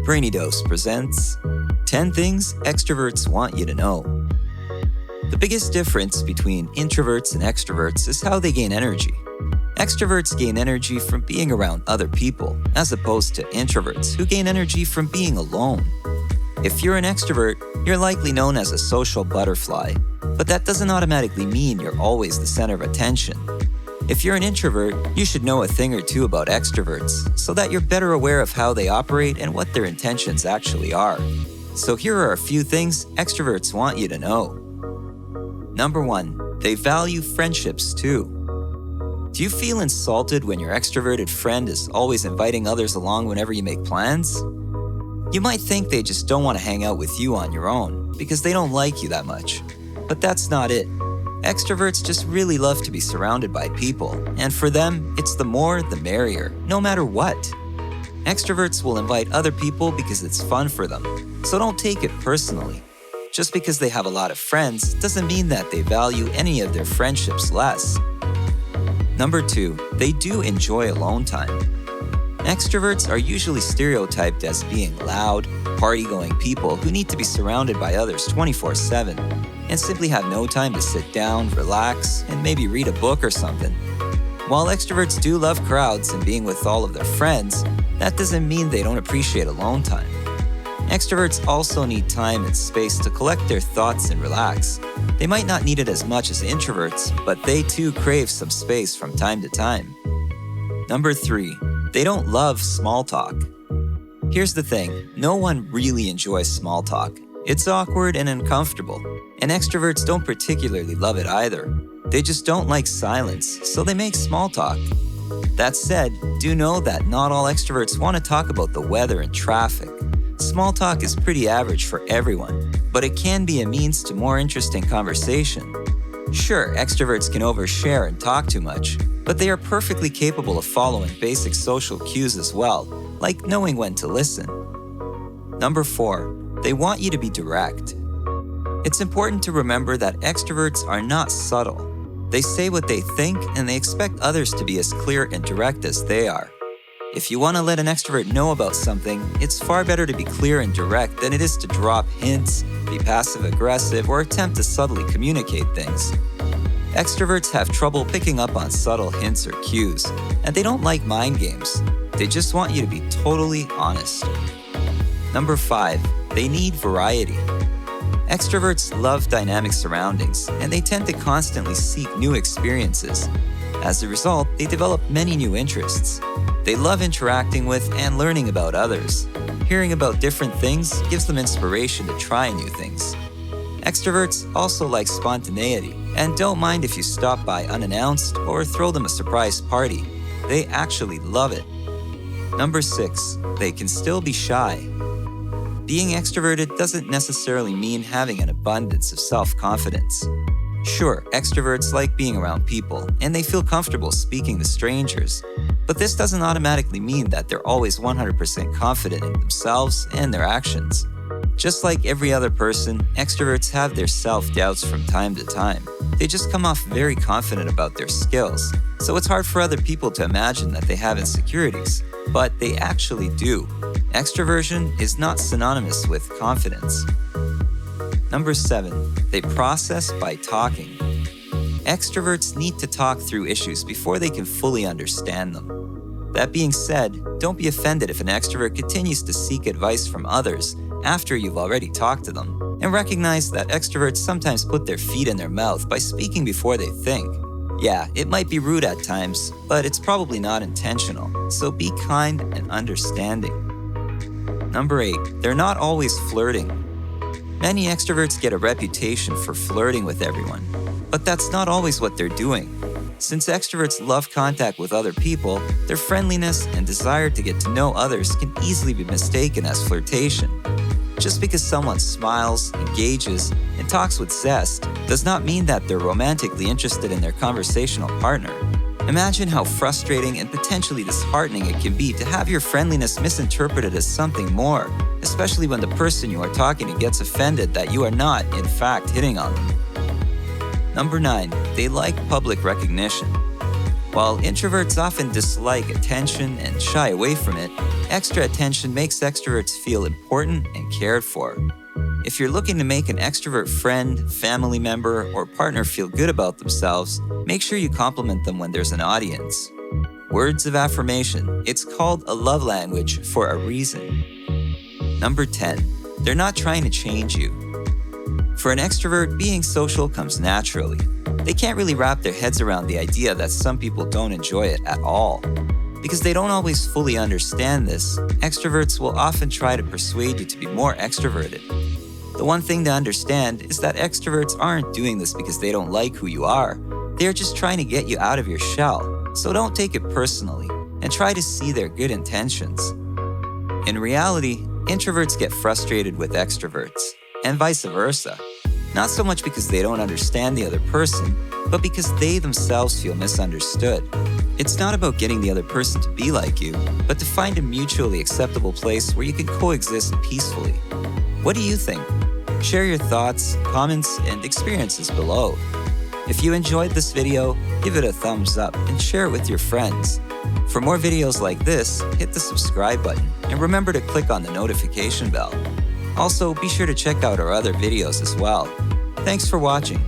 BRAINY Dose presents 10 Things Extroverts Want You to Know. The biggest difference between introverts and extroverts is how they gain energy. Extroverts gain energy from being around other people, as opposed to introverts who gain energy from being alone. If you're an extrovert, you're likely known as a social butterfly, but that doesn't automatically mean you're always the center of attention. If you're an introvert, you should know a thing or two about extroverts so that you're better aware of how they operate and what their intentions actually are. So here are a few things extroverts want you to know. Number 1, they value friendships too. Do you feel insulted when your extroverted friend is always inviting others along whenever you make plans? You might think they just don't want to hang out with you on your own because they don't like you that much. But that's not it. Extroverts just really love to be surrounded by people, and for them, it's the more the merrier, no matter what. Extroverts will invite other people because it's fun for them, so don't take it personally. Just because they have a lot of friends doesn't mean that they value any of their friendships less. Number 2, they do enjoy alone time. Extroverts are usually stereotyped as being loud, party-going people who need to be surrounded by others 24/7 and simply have no time to sit down, relax, and maybe read a book or something. While extroverts do love crowds and being with all of their friends, that doesn't mean they don't appreciate alone time. Extroverts also need time and space to collect their thoughts and relax. They might not need it as much as introverts, but they too crave some space from time to time. Number 3, they don't love small talk. Here's the thing, no one really enjoys small talk. It's awkward and uncomfortable, and extroverts don't particularly love it either. They just don't like silence, so they make small talk. That said, do know that not all extroverts want to talk about the weather and traffic. Small talk is pretty average for everyone, but it can be a means to more interesting conversation. Sure, extroverts can overshare and talk too much, but they are perfectly capable of following basic social cues as well, like knowing when to listen. Number 4, they want you to be direct. It's important to remember that extroverts are not subtle. They say what they think and they expect others to be as clear and direct as they are. If you want to let an extrovert know about something, it's far better to be clear and direct than it is to drop hints, be passive-aggressive, or attempt to subtly communicate things. Extroverts have trouble picking up on subtle hints or cues, and they don't like mind games. They just want you to be totally honest. Number 5, they need variety. Extroverts love dynamic surroundings, and they tend to constantly seek new experiences. As a result, they develop many new interests. They love interacting with and learning about others. Hearing about different things gives them inspiration to try new things. Extroverts also like spontaneity and don't mind if you stop by unannounced or throw them a surprise party. They actually love it. Number 6, they can still be shy. Being extroverted doesn't necessarily mean having an abundance of self-confidence. Sure, extroverts like being around people, and they feel comfortable speaking to strangers. But this doesn't automatically mean that they're always 100% confident in themselves and their actions. Just like every other person, extroverts have their self-doubts from time to time. They just come off very confident about their skills, so it's hard for other people to imagine that they have insecurities. But they actually do. Extroversion is not synonymous with confidence. Number 7, they process by talking. Extroverts need to talk through issues before they can fully understand them. That being said, don't be offended if an extrovert continues to seek advice from others after you've already talked to them, and recognize that extroverts sometimes put their feet in their mouth by speaking before they think. Yeah, it might be rude at times, but it's probably not intentional, so be kind and understanding. Number 8, they're not always flirting. Many extroverts get a reputation for flirting with everyone, but that's not always what they're doing. Since extroverts love contact with other people, their friendliness and desire to get to know others can easily be mistaken as flirtation. Just because someone smiles, engages, and talks with zest does not mean that they're romantically interested in their conversational partner. Imagine how frustrating and potentially disheartening it can be to have your friendliness misinterpreted as something more, especially when the person you are talking to gets offended that you are not, in fact, hitting on them. Number 9, they like public recognition. While introverts often dislike attention and shy away from it, extra attention makes extroverts feel important and cared for. If you're looking to make an extrovert friend, family member, or partner feel good about themselves, make sure you compliment them when there's an audience. Words of affirmation. It's called a love language for a reason. Number 10. They're not trying to change you. For an extrovert, being social comes naturally. They can't really wrap their heads around the idea that some people don't enjoy it at all. Because they don't always fully understand this, extroverts will often try to persuade you to be more extroverted. The one thing to understand is that extroverts aren't doing this because they don't like who you are. They're just trying to get you out of your shell, so don't take it personally and try to see their good intentions. In reality, introverts get frustrated with extroverts, and vice versa. Not so much because they don't understand the other person, but because they themselves feel misunderstood. It's not about getting the other person to be like you, but to find a mutually acceptable place where you can coexist peacefully. What do you think? Share your thoughts, comments, and experiences below. If you enjoyed this video, give it a thumbs up and share it with your friends. For more videos like this, hit the subscribe button and remember to click on the notification bell. Also, be sure to check out our other videos as well. Thanks for watching.